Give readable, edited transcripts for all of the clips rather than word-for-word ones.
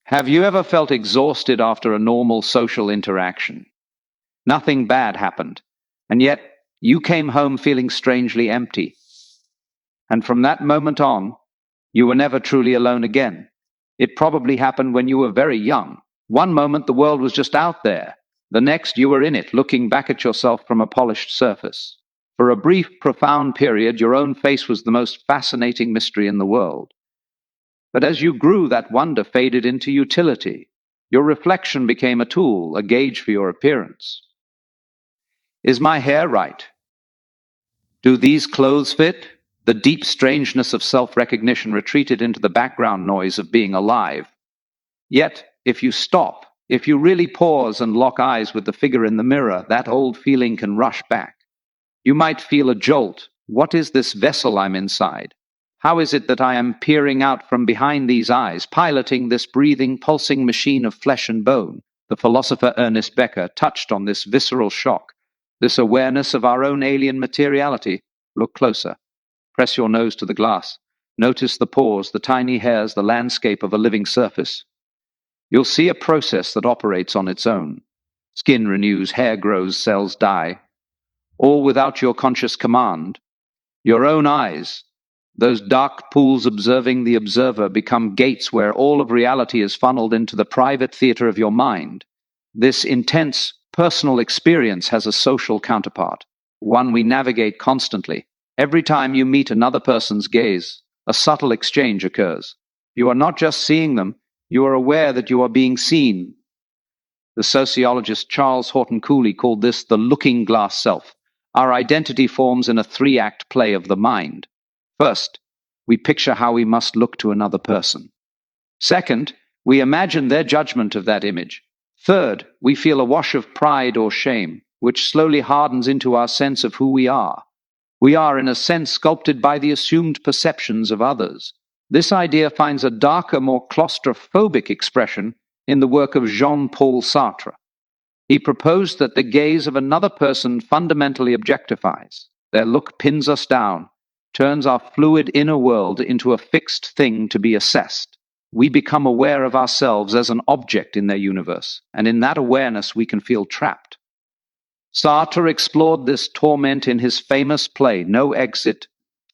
Have you ever felt exhausted after a normal social interaction? Nothing bad happened, and yet you came home feeling strangely empty. And from that moment on, you were never truly alone again. It probably happened when you were very young. One moment the world was just out there. The next you were in it, looking back at yourself from a polished surface. For a brief, profound period, your own face was the most fascinating mystery in the world. But as you grew, that wonder faded into utility. Your reflection became a tool, a gauge for your appearance. Is my hair right? Do these clothes fit? The deep strangeness of self-recognition retreated into the background noise of being alive. Yet, if you stop, if you really pause and lock eyes with the figure in the mirror, that old feeling can rush back. You might feel a jolt. What is this vessel I'm inside? How is it that I am peering out from behind these eyes, piloting this breathing, pulsing machine of flesh and bone? The philosopher Ernest Becker touched on this visceral shock, this awareness of our own alien materiality. Look closer. Press your nose to the glass. Notice the pores, the tiny hairs, the landscape of a living surface. You'll see a process that operates on its own. Skin renews, hair grows, cells die. All without your conscious command. Your own eyes, those dark pools observing the observer, become gates where all of reality is funneled into the private theater of your mind. This intense, personal experience has a social counterpart, one we navigate constantly. Every time you meet another person's gaze, a subtle exchange occurs. You are not just seeing them, you are aware that you are being seen. The sociologist Charles Horton Cooley called this the looking glass self. Our identity forms in a three-act play of the mind. First, we picture how we must look to another person. Second, we imagine their judgment of that image. Third, we feel a wash of pride or shame, which slowly hardens into our sense of who we are. We are, in a sense, sculpted by the assumed perceptions of others. This idea finds a darker, more claustrophobic expression in the work of Jean-Paul Sartre. He proposed that the gaze of another person fundamentally objectifies. Their look pins us down, turns our fluid inner world into a fixed thing to be assessed. We become aware of ourselves as an object in their universe, and in that awareness we can feel trapped. Sartre explored this torment in his famous play, No Exit.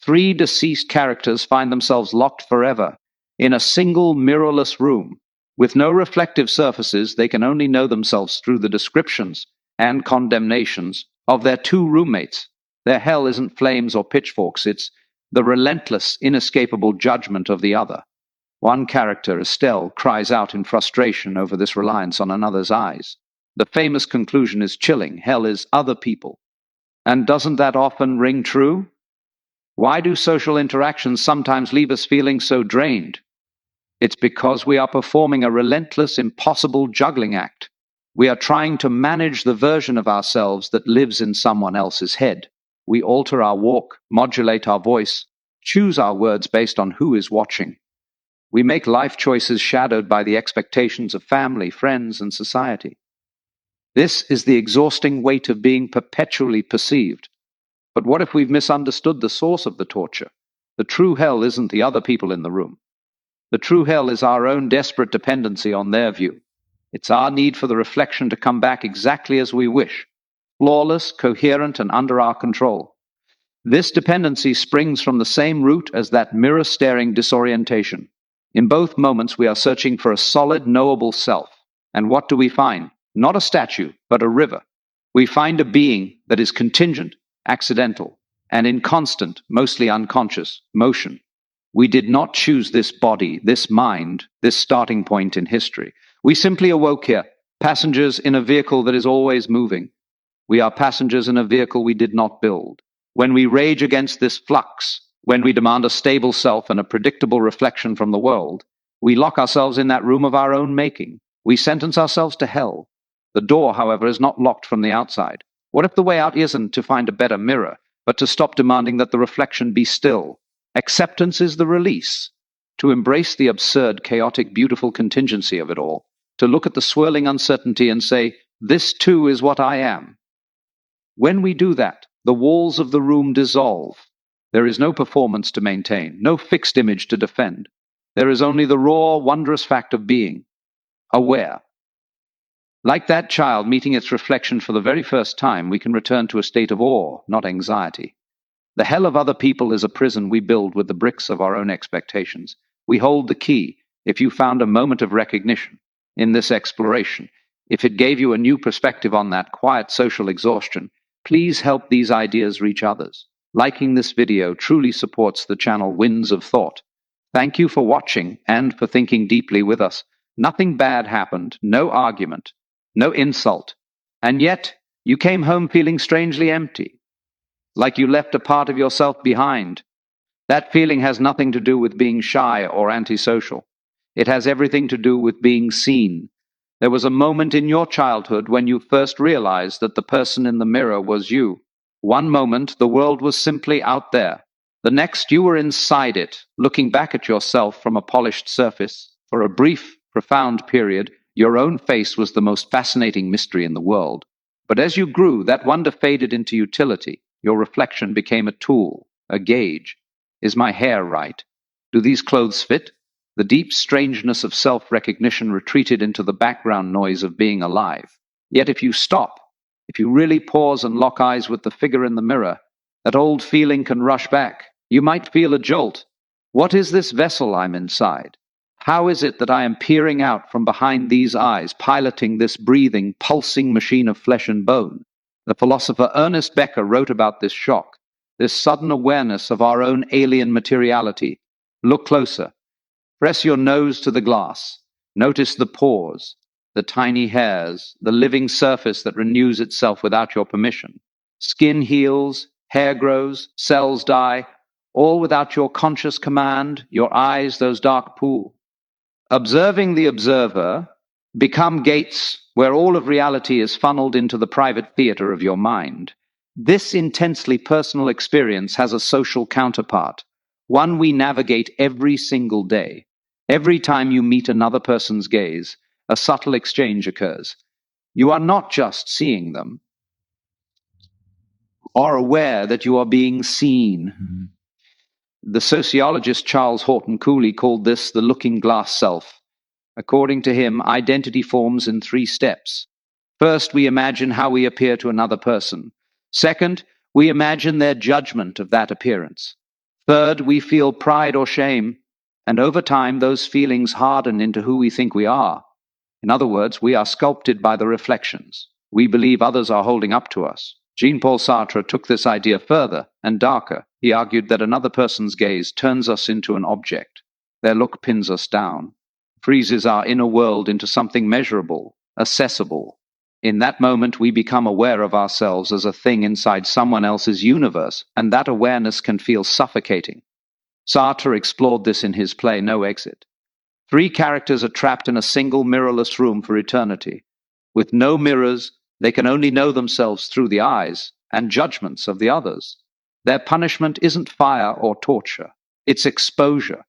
3 deceased characters find themselves locked forever in a single mirrorless room. With no reflective surfaces, they can only know themselves through the descriptions and condemnations of their 2 roommates. Their hell isn't flames or pitchforks, it's the relentless, inescapable judgment of the other. One character, Estelle, cries out in frustration over this reliance on another's eyes. The famous conclusion is chilling. Hell is other people. And doesn't that often ring true? Why do social interactions sometimes leave us feeling so drained? It's because we are performing a relentless, impossible juggling act. We are trying to manage the version of ourselves that lives in someone else's head. We alter our walk, modulate our voice, choose our words based on who is watching. We make life choices shadowed by the expectations of family, friends, and society. This is the exhausting weight of being perpetually perceived. But what if we've misunderstood the source of the torture? The true hell isn't the other people in the room. The true hell is our own desperate dependency on their view. It's our need for the reflection to come back exactly as we wish, flawless, coherent, and under our control. This dependency springs from the same root as that mirror-staring disorientation. In both moments, we are searching for a solid, knowable self. And what do we find? Not a statue, but a river. We find a being that is contingent, accidental, and in constant, mostly unconscious, motion. We did not choose this body, this mind, this starting point in history. We simply awoke here, passengers in a vehicle that is always moving. We are passengers in a vehicle we did not build. When we rage against this flux, when we demand a stable self and a predictable reflection from the world, we lock ourselves in that room of our own making. We sentence ourselves to hell. The door, however, is not locked from the outside. What if the way out isn't to find a better mirror, but to stop demanding that the reflection be still? Acceptance is the release. To embrace the absurd, chaotic, beautiful contingency of it all. To look at the swirling uncertainty and say, this too is what I am. When we do that, the walls of the room dissolve. There is no performance to maintain, no fixed image to defend. There is only the raw, wondrous fact of being. aware. Like that child meeting its reflection for the very first time, we can return to a state of awe, not anxiety. The hell of other people is a prison we build with the bricks of our own expectations. We hold the key. If you found a moment of recognition in this exploration, if it gave you a new perspective on that quiet social exhaustion, please help these ideas reach others. Liking this video truly supports the channel Winds of Thought. Thank you for watching and for thinking deeply with us. Nothing bad happened, no argument, no insult, and yet you came home feeling strangely empty, like you left a part of yourself behind. That feeling has nothing to do with being shy or antisocial. It has everything to do with being seen. There was a moment in your childhood when you first realized that the person in the mirror was you. One moment, the world was simply out there. The next, you were inside it, looking back at yourself from a polished surface. For a brief, profound period, your own face was the most fascinating mystery in the world. But as you grew, that wonder faded into utility. Your reflection became a tool, a gauge. Is my hair right? Do these clothes fit? The deep strangeness of self-recognition retreated into the background noise of being alive. Yet if you stop, if you really pause and lock eyes with the figure in the mirror, that old feeling can rush back. You might feel a jolt. What is this vessel I'm inside? How is it that I am peering out from behind these eyes, piloting this breathing, pulsing machine of flesh and bone? The philosopher Ernest Becker wrote about this shock, this sudden awareness of our own alien materiality. Look closer. Press your nose to the glass. Notice the pores, the tiny hairs, the living surface that renews itself without your permission. Skin heals, hair grows, cells die, all without your conscious command, your eyes, those dark pools. Observing the observer become gates where all of reality is funneled into the private theater of your mind. This intensely personal experience has a social counterpart, one we navigate every single day. Every time you meet another person's gaze, a subtle exchange occurs. You are not just seeing them, or aware that you are being seen. Mm-hmm. The sociologist Charles Horton Cooley called this the looking glass self. According to him, identity forms in 3 steps. First, we imagine how we appear to another person. Second, we imagine their judgment of that appearance. Third, we feel pride or shame, and over time those feelings harden into who we think we are. In other words, we are sculpted by the reflections we believe others are holding up to us. Jean-Paul Sartre took this idea further and darker. He argued that another person's gaze turns us into an object. Their look pins us down, freezes our inner world into something measurable, accessible. In that moment, we become aware of ourselves as a thing inside someone else's universe, and that awareness can feel suffocating. Sartre explored this in his play No Exit. 3 characters are trapped in a single mirrorless room for eternity. With no mirrors, they can only know themselves through the eyes and judgments of the others. Their punishment isn't fire or torture, it's exposure.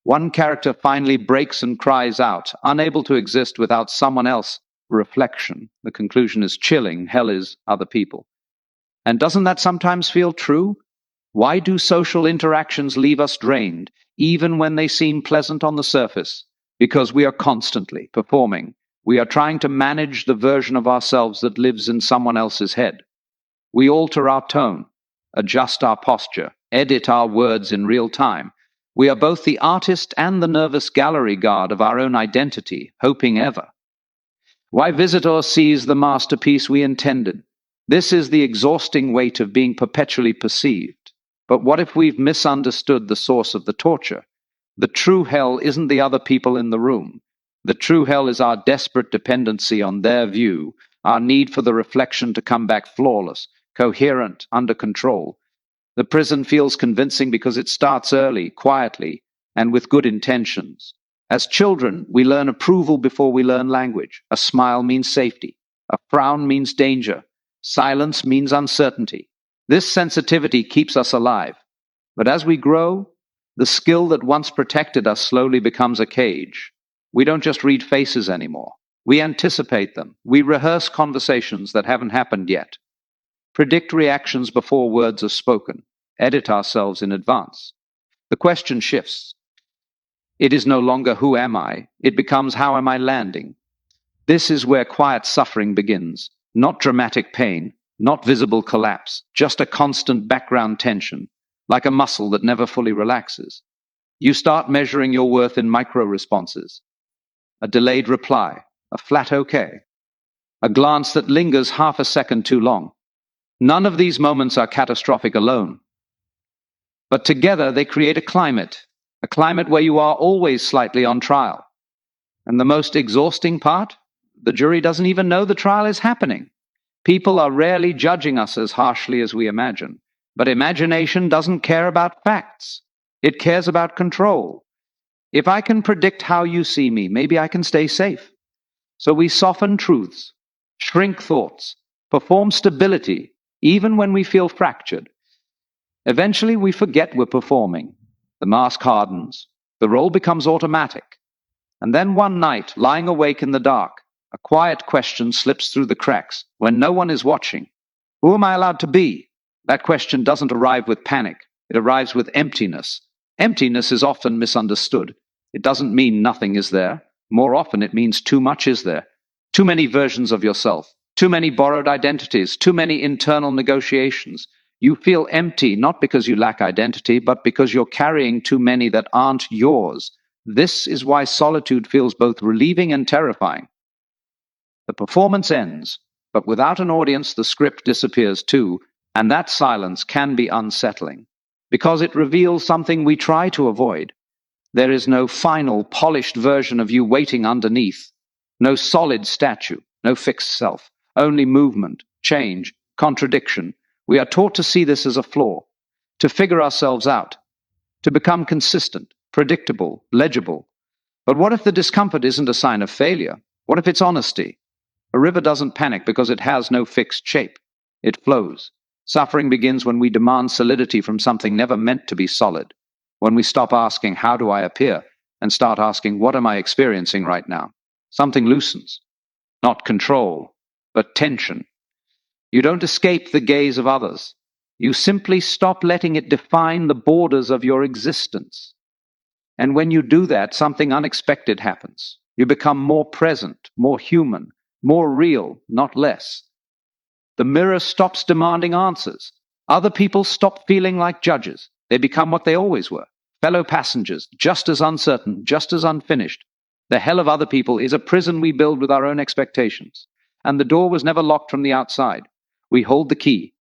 One character finally breaks and cries out, unable to exist without someone else. Reflection. The conclusion is chilling. Hell is other people. And doesn't that sometimes feel true? Why do social interactions leave us drained, even when they seem pleasant on the surface? Because we are constantly performing. We are trying to manage the version of ourselves that lives in someone else's head. We alter our tone, adjust our posture, edit our words in real time. We are both the artist and the nervous gallery guard of our own identity, hoping ever. Why visit or seize the masterpiece we intended? This is the exhausting weight of being perpetually perceived. But what if we've misunderstood the source of the torture? The true hell isn't the other people in the room. The true hell is our desperate dependency on their view, our need for the reflection to come back flawless, coherent, under control. The prison feels convincing because it starts early, quietly, and with good intentions. As children, we learn approval before we learn language. A smile means safety. A frown means danger. Silence means uncertainty. This sensitivity keeps us alive. But as we grow, the skill that once protected us slowly becomes a cage. We don't just read faces anymore. We anticipate them. We rehearse conversations that haven't happened yet. Predict reactions before words are spoken. Edit ourselves in advance. The question shifts. It is no longer who am I? It becomes how am I landing? This is where quiet suffering begins. Not dramatic pain, not visible collapse, just a constant background tension, like a muscle that never fully relaxes. You start measuring your worth in micro-responses. A delayed reply, a flat okay, a glance that lingers half a second too long. None of these moments are catastrophic alone. But together they create a climate where you are always slightly on trial. And the most exhausting part? The jury doesn't even know the trial is happening. People are rarely judging us as harshly as we imagine. But imagination doesn't care about facts. It cares about control. If I can predict how you see me, maybe I can stay safe. So we soften truths, shrink thoughts, perform stability, even when we feel fractured. Eventually we forget we're performing. The mask hardens. The role becomes automatic. And then one night, lying awake in the dark, a quiet question slips through the cracks when no one is watching. Who am I allowed to be? That question doesn't arrive with panic. It arrives with emptiness. Emptiness is often misunderstood. It doesn't mean nothing is there. More often it means too much is there. Too many versions of yourself. Too many borrowed identities. Too many internal negotiations. You feel empty not because you lack identity, but because you're carrying too many that aren't yours. This is why solitude feels both relieving and terrifying. The performance ends, but without an audience, the script disappears too, and that silence can be unsettling, because it reveals something we try to avoid. There is no final, polished version of you waiting underneath, no solid statue, no fixed self, only movement, change, contradiction. We are taught to see this as a flaw, to figure ourselves out, to become consistent, predictable, legible. But what if the discomfort isn't a sign of failure? What if it's honesty? A river doesn't panic because it has no fixed shape. It flows. Suffering begins when we demand solidity from something never meant to be solid. When we stop asking, how do I appear? And start asking, what am I experiencing right now? Something loosens. Not control, but tension. You don't escape the gaze of others. You simply stop letting it define the borders of your existence. And when you do that, something unexpected happens. You become more present, more human, more real, not less. The mirror stops demanding answers. Other people stop feeling like judges. They become what they always were, fellow passengers, just as uncertain, just as unfinished. The hell of other people is a prison we build with our own expectations. And the door was never locked from the outside. We hold the key.